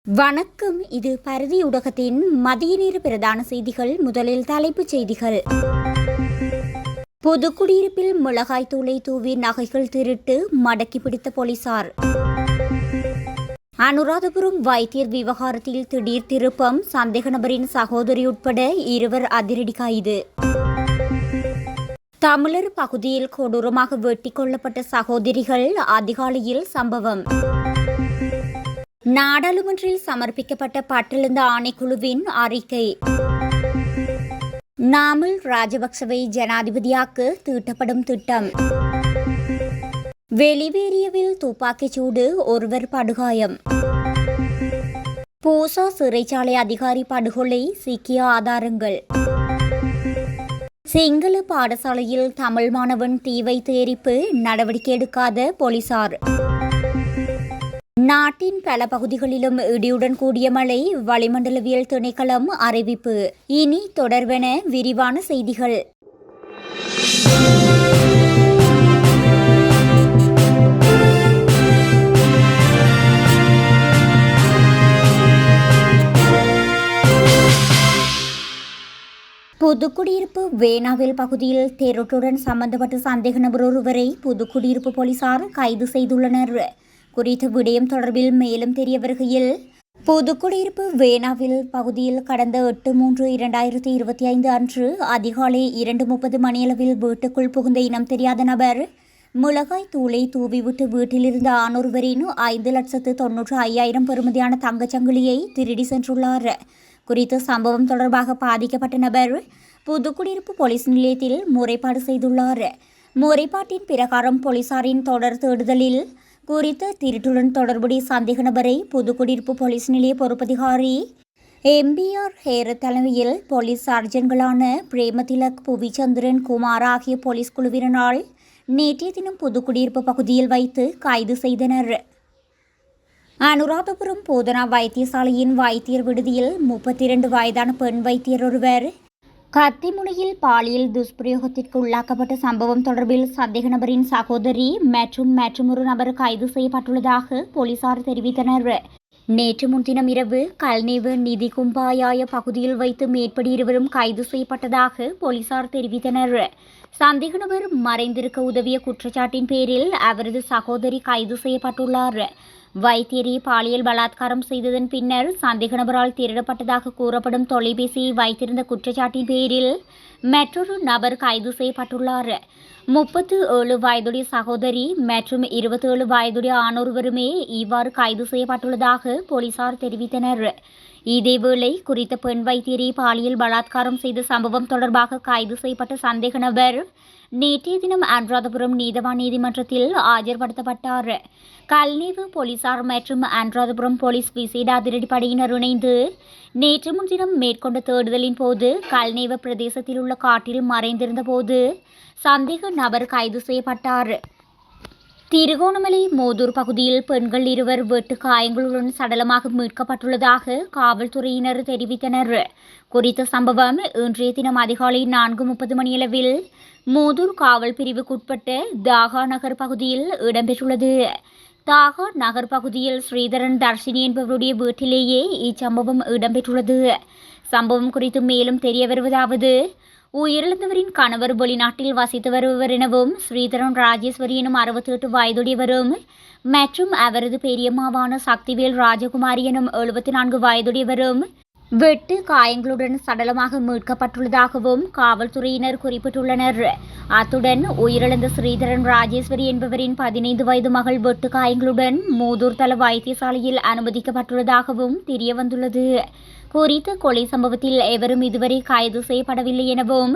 வணக்கம். இது பரதி ஊடகத்தின் மதிய நேர பிரதான செய்திகள். முதலில் தலைப்புச் செய்திகள். புதுக்குடியிருப்பில் மிளகாய் தூளை தூவி நகைகள் திருட்டு மடக்கி பிடித்த போலீசார். அனுராதபுரம் வைத்தியர் விவகாரத்தில் திடீர் திருப்பம். சந்தேக நபரின் சகோதரி உட்பட 2 அதிரடி கைது. தமிழர் பகுதியில் கொடூரமாக வெட்டிக் கொள்ளப்பட்ட சகோதரிகள். அதிகாலையில் சம்பவம். நாடாளுமன்றில் சமர்ப்பிக்கப்பட்ட பட்டியலிந்த ஆணைக்குழுவின் அறிக்கை. நாமல் ராஜபக்சவை ஜனாதிபதியாக்க தீட்டப்படும் திட்டம். வெளிவேரியவில் துப்பாக்கிச் சூடு, ஒருவர் படுகாயம். பூசா சிறைச்சாலை அதிகாரி படுகொலை, சீக்கிய ஆதாரங்கள். சிங்கள பாடசாலையில் தமிழ் மாணவன் தீ வைத்து எரிப்பு, நடவடிக்கை எடுக்காத போலீசார். நாட்டின் பல பகுதிகளிலும் இடியுடன் கூடிய மழை, வளிமண்டலவியல் திணைக்களம் அறிவிப்பு. இனி தொடர்பென விரிவான செய்திகள். புதுக்குடியிருப்பு வேனாவில் பகுதியில் தெருட்டுடன் சம்பந்தப்பட்ட சந்தேக நபர் ஒருவரை புதுக்குடியிருப்பு போலீசார் கைது செய்துள்ளனர். குறித்த விடயம் தொடர்பில் மேலும் தெரிய வருகையில், புதுக்குடியிருப்பு வேனாவில் பகுதியில் கடந்த 8/3/2025 அன்று அதிகாலை 2:30 மணியளவில் வீட்டுக்குள் புகுந்த இனம் தெரியாத நபர் மிளகாய் தூளை தூவிவிட்டு வீட்டிலிருந்த ஆணொருவரின் 5,95,000 பெறுமதியான தங்கச்சங்கிலியை திருடி சென்றுள்ளார். குறித்த சம்பவம் தொடர்பாக பாதிக்கப்பட்ட நபர் புதுக்குடியிருப்பு போலீஸ் நிலையத்தில் முறைப்பாடு செய்துள்ளார். முறைப்பாட்டின் பிரகாரம் போலீசாரின் தொடர் தேடுதலில் குறித்த திருட்டுடன் தொடர்புடைய சந்தேக நபரை புதுக்குடியிருப்பு போலீஸ் நிலைய பொறுப்பதிகாரி எம்பிஆர் ஹேர தலைமையில் போலீஸ் சர்ஜன்களான பிரேமதிலக், புவிச்சந்திரன், குமார் ஆகிய போலீஸ் குழுவினரால் நேற்றைய தினம் புதுக்குடியிருப்பு பகுதியில் வைத்து கைது செய்தனர். அனுராதபுரம் போதனா வைத்தியசாலையின் வைத்தியர் விடுதியில் 32 வயதான பெண் வைத்தியர் ஒருவர் கத்திமுனையில் பாலியல் துஷ்பிரயோகத்திற்கு உள்ளாக்கப்பட்ட சம்பவம் தொடர்பில் சந்தேக நபரின் சகோதரி மற்றும் ஒரு நபர் கைது செய்யப்பட்டுள்ளதாக போலீசார் தெரிவித்தனர். நேற்று முன்தினம் இரவு கல்நேவ நிதி கும்பாயாய பகுதியில் வைத்து மேற்படி இருவரும் கைது செய்யப்பட்டதாக போலீசார் தெரிவித்தனர். சந்தேக நபர் மறைந்திருக்க உதவிய குற்றச்சாட்டின் பேரில் அவரது சகோதரி கைது செய்யப்பட்டுள்ளார். வைத்தியரை பாலியல் பலாத்காரம் செய்ததன் பின்னர் சந்தேக நபரால் திருடப்பட்டதாக கூறப்படும் தொலைபேசியை வைத்திருந்த குற்றச்சாட்டின் பேரில் மற்றொரு நபர் கைது செய்யப்பட்டுள்ளார். 37 வயதுடைய சகோதரி மற்றும் 27 வயதுடைய ஆணொருவருமே இவ்வாறு கைது செய்யப்பட்டுள்ளதாக போலீசார் தெரிவித்தனர். இதேவேளை குறித்த பெண் வைத்தியரை பாலியல் பலாத்காரம் செய்த சம்பவம் தொடர்பாக கைது செய்யப்பட்ட சந்தேக நபர் நேற்றைய தினம் அனுராதபுரம் நீதவான் நீதிமன்றத்தில் ஆஜர்படுத்தப்பட்டார். கல்நேவு போலீசார் மற்றும் அனுராதபுரம் போலீஸ் விசேட அதிரடிப்படையினர் இணைந்து நேற்று முன்தினம் மேற்கொண்ட தேடுதலின் போது கல்நேவ பிரதேசத்தில் உள்ள காட்டில் மறைந்திருந்த போது சந்தேக நபர் கைது செய்யப்பட்டார். திருகோணமலை மோதூர் பகுதியில் பெண்கள் 2 வெட்டு காயங்களுடன் சடலமாக மீட்கப்பட்டுள்ளதாக காவல்துறையினர் தெரிவித்தனர். குறித்த சம்பவம் இன்றைய தினம் அதிகாலை 4:30 மணியளவில் மோதூர் காவல் பிரிவுக்குட்பட்ட தாகா நகர் பகுதியில் இடம்பெற்றுள்ளது. தாகா நகர் பகுதியில் ஸ்ரீதரன் தர்ஷினி என்பவருடைய வீட்டிலேயே இச்சம்பவம் இடம்பெற்றுள்ளது. சம்பவம் குறித்து மேலும் தெரிய வருவதாவது, உயிரிழந்தவரின் கணவர் வெளிநாட்டில் வசித்து வருபவர் எனவும் ஸ்ரீதரன் ராஜேஸ்வரி எனும் 68 வயதுடையவரும் மற்றும் அவரது பெரியம்மாவான சக்திவேல் ராஜகுமாரி எனும் 74 வயதுடையவரும் வெட்டு காயங்களுடன் சடலமாக மீட்கப்பட்டுள்ளதாகவும் காவல்துறையினர் குறிப்பிட்டுள்ளனர். அத்துடன் உயிரிழந்த ஸ்ரீதரன் ராஜேஸ்வரி என்பவரின் 15 வயது மகள் வெட்டு காயங்களுடன் மூதூர் தள வைத்தியசாலையில் அனுமதிக்கப்பட்டுள்ளதாகவும் தெரியவந்துள்ளது. குறித்த கொலை சம்பவத்தில் எவரும் இதுவரை கைது செய்யப்படவில்லை எனவும்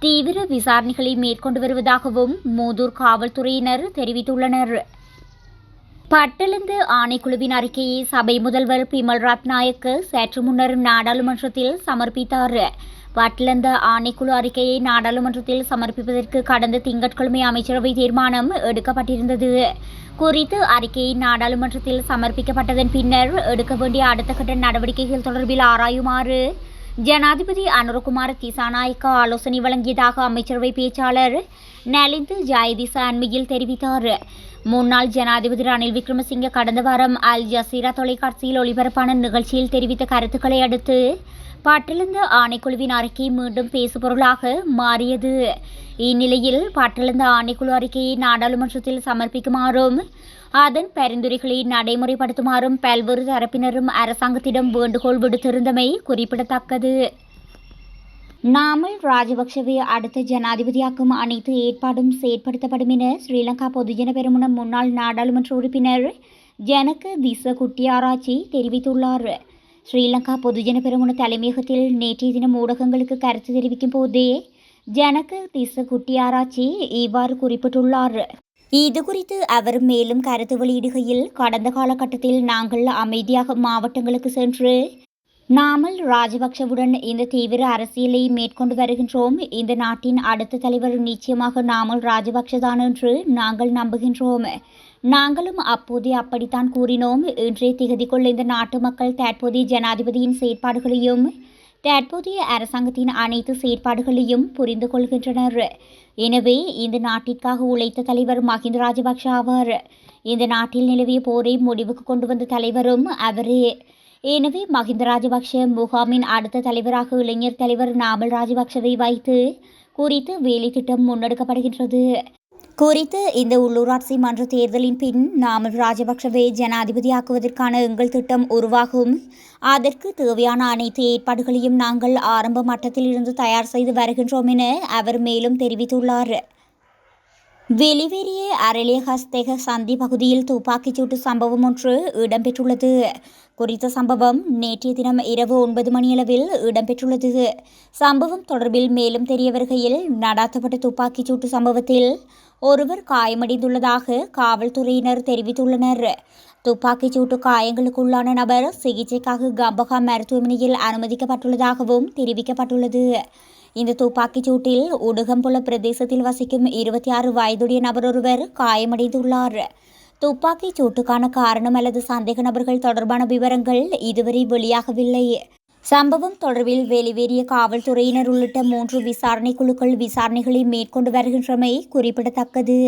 தீவிர விசாரணைகளை மேற்கொண்டு வருவதாகவும் மூதூர் காவல்துறையினர் தெரிவித்துள்ளனர். பட்டளந்த ஆணைக்குழுவின் அறிக்கையை சபை முதல்வர் பிமல் ரத்நாயக்க சற்று முன்னர் நாடாளுமன்றத்தில் சமர்ப்பித்தார். பட்டளந்த ஆணைக்குழு அறிக்கையை நாடாளுமன்றத்தில் சமர்ப்பிப்பதற்கு கடந்த திங்கட்கிழமை அமைச்சரவை தீர்மானம் எடுக்கப்பட்டிருந்தது. குறித்து அறிக்கையை நாடாளுமன்றத்தில் சமர்ப்பிக்கப்பட்டதன் பின்னர் எடுக்க வேண்டிய அடுத்த கட்ட நடவடிக்கைகள் தொடர்பில் ஆராயுமாறு ஜனாதிபதி அனுரகுமார திசாநாயக்க ஆலோசனை வழங்கியதாக அமைச்சரவை பேச்சாளர் நலிந்து ஜாயதிச அண்மையில் தெரிவித்தார். முன்னாள் ஜனாதிபதி ரணில் விக்ரமசிங்கே கடந்த வாரம் அல் ஜசீரா தொலைக்காட்சியில் ஒளிபரப்பான நிகழ்ச்சியில் தெரிவித்த கருத்துக்களை அடுத்து பட்டியலிந்த ஆணைக்குழுவின் அறிக்கை மீண்டும் பேசுபொருளாக மாறியது. இந்நிலையில் பட்டியலிந்த ஆணைக்குழு அறிக்கையை நாடாளுமன்றத்தில் சமர்ப்பிக்குமாறும் அதன் பரிந்துரைகளை நடைமுறைப்படுத்துமாறும் பல்வேறு தரப்பினரும் அரசாங்கத்திடம் வேண்டுகோள் விடுத்திருந்தமை குறிப்பிடத்தக்கது. நாமல் ராஜபக்ஷவை அடுத்த ஜனாதிபதியாக்கும் அனைத்து ஏற்பாடும் செயற்படுத்தப்படும் என ஸ்ரீலங்கா பொதுஜன பெரமுன முன்னாள் நாடாளுமன்ற உறுப்பினர் ஜனக திஸ்ஸ குட்டியாராச்சி தெரிவித்துள்ளார். ஸ்ரீலங்கா பொதுஜன பெரமுன தலைமையகத்தில் நேற்றைய தினம் ஊடகங்களுக்கு கருத்து தெரிவிக்கும் போதே ஜனக திஸ்ஸ குட்டியாராச்சி இவ்வாறு குறிப்பிட்டுள்ளார். இதுகுறித்து அவர் மேலும் கருத்து வெளியிடுகையில், கடந்த காலகட்டத்தில் நாங்கள் அமைதியாக மாவட்டங்களுக்கு சென்று நாமல் ராஜபக்ஷவுடன் இந்த தீவிர அரசியலை மேற்கொண்டு வருகின்றோம். இந்த நாட்டின் அடுத்த தலைவர் நிச்சயமாக நாமல் ராஜபக்ஷதான் என்று நாங்கள் நம்புகின்றோம். நாங்களும் அப்போதே அப்படித்தான் கூறினோம். இன்றைய திகதிக்குள் இந்த நாட்டு மக்கள் தற்போதைய ஜனாதிபதியின் செயற்பாடுகளையும் தற்போதைய அரசாங்கத்தின் அனைத்து செயற்பாடுகளையும் புரிந்து கொள்கின்றனர். எனவே இந்த நாட்டிற்காக உழைத்த தலைவர் மஹிந்த ராஜபக்ஷ ஆவார். இந்த நாட்டில் நிலவிய போரை முடிவுக்கு கொண்டு வந்த தலைவரும் அவரே. எனவே மஹிந்த ராஜபக்ஷ முகாமின் அடுத்த தலைவராக இளைஞர் தலைவர் நாமல் ராஜபக்ஷவை வைத்து குறித்து வேலை திட்டம் முன்னெடுக்கப்படுகின்றது. குறித்து இந்த உள்ளூராட்சி மன்ற தேர்தலின் பின் நாமல் ராஜபக்ஷவை ஜனாதிபதியாக்குவதற்கான எங்கள் திட்டம் உருவாகும். அதற்கு தேவையான அனைத்து ஏற்பாடுகளையும் நாங்கள் ஆரம்ப மட்டத்தில் இருந்து தயார் செய்து வருகின்றோம் என அவர் மேலும் தெரிவித்துள்ளார். வெளிவேறிய அரளியஹஸ்தேக சந்தி பகுதியில் துப்பாக்கிச்சூட்டு சம்பவம் ஒன்று இடம்பெற்றுள்ளது. குறித்த சம்பவம் நேற்றைய தினம் இரவு 9 மணியளவில் இடம்பெற்றுள்ளது. சம்பவம் தொடர்பில் மேலும் தெரிய வருகையில், நடாத்தப்பட்ட துப்பாக்கிச்சூட்டு சம்பவத்தில் ஒருவர் காயமடைந்துள்ளதாக காவல்துறையினர் தெரிவித்துள்ளனர். துப்பாக்கிச்சூட்டு காயங்களுக்குள்ளான நபர் சிகிச்சைக்காக கம்பகா மருத்துவமனையில் அனுமதிக்கப்பட்டுள்ளதாகவும் தெரிவிக்கப்பட்டுள்ளது. இந்த துப்பாக்கிச் சூட்டில் உடுகம்புல பிரதேசத்தில் வசிக்கும் 26 வயதுடைய நபர் ஒருவர் காயமடைந்துள்ளார். துப்பாக்கிச் சூட்டுக்கான காரணம் அல்லது சந்தேக நபர்கள் தொடர்பான விவரங்கள் இதுவரை வெளியாகவில்லை. சம்பவம் தொடர்பில் வெளிவேறிய காவல்துறையினர் உள்ளிட்ட 3 விசாரணை குழுக்கள் விசாரணைகளை மேற்கொண்டு வருகின்றமை குறிப்பிடத்தக்கது.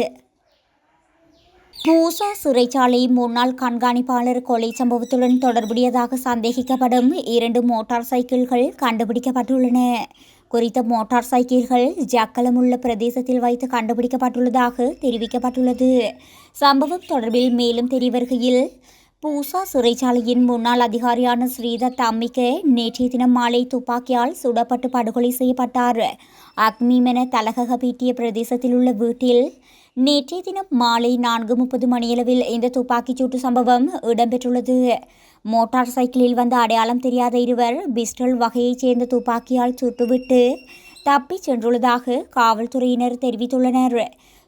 பூசா சிறைச்சாலை முன்னாள் கண்காணிப்பாளர் கொலை சம்பவத்துடன் தொடர்புடையதாக சந்தேகிக்கப்படும் 2 மோட்டார் சைக்கிள்கள் கண்டுபிடிக்கப்பட்டுள்ளன. குறித்த மோட்டார் சைக்கிள்கள் ஜக்கலமுள்ள பிரதேசத்தில் வைத்து கண்டுபிடிக்கப்பட்டுள்ளதாக தெரிவிக்கப்பட்டுள்ளது. சம்பவம் தொடர்பில் மேலும் தெரிய வருகையில், பூசா சிறைச்சாலையின் முன்னாள் அதிகாரியான ஸ்ரீதத் அம்மிக்க நேற்றைய தினம் மாலை துப்பாக்கியால் சுடப்பட்டு படுகொலை செய்யப்பட்டார். அக்மிமென தலகபீட்டிய பிரதேசத்தில் உள்ள வீட்டில் நேற்றைய தினம் மாலை 4:30 மணியளவில் இந்த துப்பாக்கிச்சூட்டு சம்பவம் இடம்பெற்றுள்ளது. மோட்டார் சைக்கிளில் வந்த அடையாளம் தெரியாத இருவர் பிஸ்டல் வகையைச் சேர்ந்த துப்பாக்கியால் சுட்டுவிட்டு தப்பிச் சென்றுள்ளதாக காவல்துறையினர் தெரிவித்துள்ளனர்.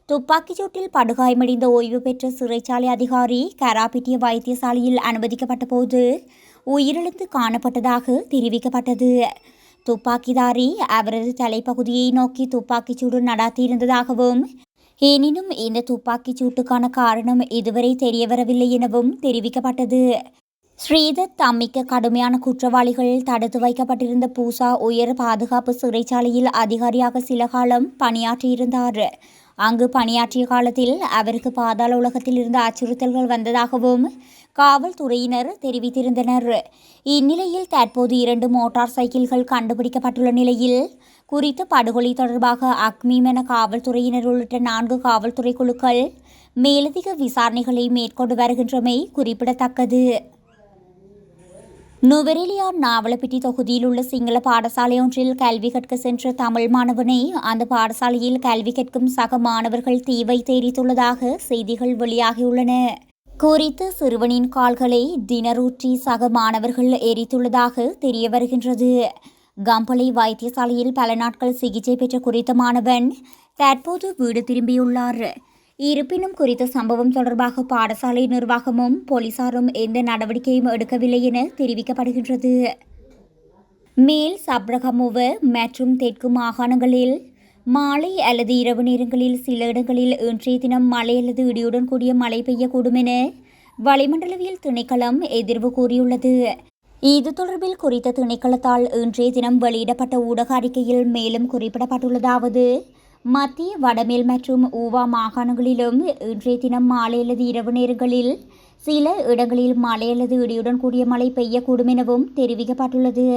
துப்பாக்கிச்சூட்டில் படுகாயமடைந்த ஓய்வு பெற்ற சிறைச்சாலை அதிகாரி கராபிட்டிய வைத்தியசாலையில் அனுமதிக்கப்பட்ட போது உயிரிழந்து காணப்பட்டதாக தெரிவிக்கப்பட்டது. துப்பாக்கிதாரி அவரது தலைப்பகுதியை நோக்கி துப்பாக்கிச்சூடு நடாத்தியிருந்ததாகவும், எனினும் இந்த துப்பாக்கிச் சூட்டுக்கான காரணம் இதுவரை தெரியவரவில்லை எனவும் தெரிவிக்கப்பட்டது. ஸ்ரீதத் அம்மிக்க கடுமையான குற்றவாளிகள் தடுத்து வைக்கப்பட்டிருந்த பூசா உயர் பாதுகாப்பு சிறைச்சாலையில் அதிகாரியாக சில காலம் பணியாற்றியிருந்தார். அங்கு பணியாற்றிய காலத்தில் அவருக்கு பாதாள உலகத்தில் இருந்த அச்சுறுத்தல்கள் வந்ததாகவும் காவல்துறையினர் தெரிவித்திருந்தனர். இந்நிலையில் தற்போது 2 மோட்டார் சைக்கிள்கள் கண்டுபிடிக்கப்பட்டுள்ள நிலையில் குறித்த படுகொலை தொடர்பாக அக்மிமென காவல்துறையினர் உள்ளிட்ட 4 காவல்துறை குழுக்கள் மேலதிக விசாரணைகளை மேற்கொண்டு வருகின்றமை குறிப்பிடத்தக்கது. நுவரெலியா நாவலப்பிட்டி தொகுதியில் உள்ள சிங்கள பாடசாலை ஒன்றில் கல்வி கற்க சென்ற தமிழ் மாணவனை அந்த பாடசாலையில் கல்வி கற்கும் சக மாணவர்கள் தீ வைத்து எரித்துள்ளதாக செய்திகள் வெளியாகியுள்ளன. குறித்த சிறுவனின் கால்களை தினரூற்றி சக மாணவர்கள் எரித்துள்ளதாக தெரிய வருகின்றது. கம்பளை வைத்தியசாலையில் பல நாட்கள் சிகிச்சை பெற்ற குறித்த மாணவன் தற்போது வீடு திரும்பியுள்ளார். இருப்பினும் குறித்த சம்பவம் தொடர்பாக பாடசாலை நிர்வாகமும் போலீசாரும் எந்த நடவடிக்கையும் எடுக்கவில்லை என தெரிவிக்கப்படுகின்றது. மேல் சப்ரகமுவ மற்றும் தெற்கு மாகாணங்களில் மாலை அல்லது இரவு நேரங்களில் சில இடங்களில் இன்றைய தினம் மழை அல்லது இடியுடன் கூடிய மழை பெய்யக்கூடும் என வளிமண்டலவியல் திணைக்களம் எதிர்வு கூறியுள்ளது. இது தொடர்பில் குறித்த திணைக்களத்தால் இன்றைய தினம் வெளியிடப்பட்ட ஊடக அறிக்கையில் மேலும் குறிப்பிடப்பட்டுள்ளதாவது, மத்திய வடமேல் மற்றும் ஊவா மாகாணங்களிலும் இன்றைய தினம் மாலை அல்லது இரவு நேரங்களில் சில இடங்களில் மழை அல்லது இடியுடன் கூடிய மழை பெய்யக்கூடும் எனவும் தெரிவிக்கப்பட்டுள்ளது.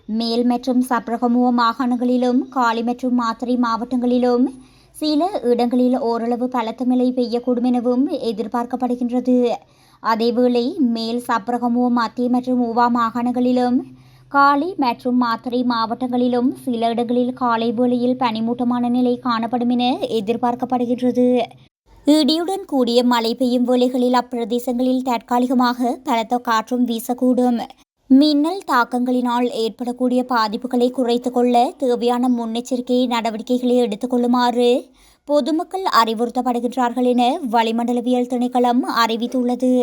மேல் மற்றும் சப்ரகமுவ மாகாணங்களிலும் காலி மற்றும் மாத்தறை மாவட்டங்களிலும் சில இடங்களில் ஓரளவு பலத்த மழை பெய்யக்கூடும் எனவும் எதிர்பார்க்கப்படுகின்றது. அதேவேளை மேல் சப்ரகமுவ மத்திய மற்றும் ஊவா மாகாணங்களிலும் காலி மற்றும் மாத்தறை மாவட்டங்களிலும் சில இடங்களில் காலை வேளையில் பனிமூட்டமான நிலை காணப்படும் என எதிர்பார்க்கப்படுகின்றது. இடியுடன் கூடிய மழை பெய்யும் வேளைகளில் அப்பிரதேசங்களில் தற்காலிகமாக பலத்த காற்றும் வீசக்கூடும். மின்னல் தாக்கங்களினால் ஏற்படக்கூடிய பாதிப்புகளை குறைத்துக் கொள்ள தேவையான முன்னெச்சரிக்கை நடவடிக்கைகளை எடுத்துக் கொள்ளுமாறு பொதுமக்கள் அறிவுறுத்தப்படுகின்றார்கள் என வளிமண்டலவியல் திணைக்களம் அறிவித்துள்ளது.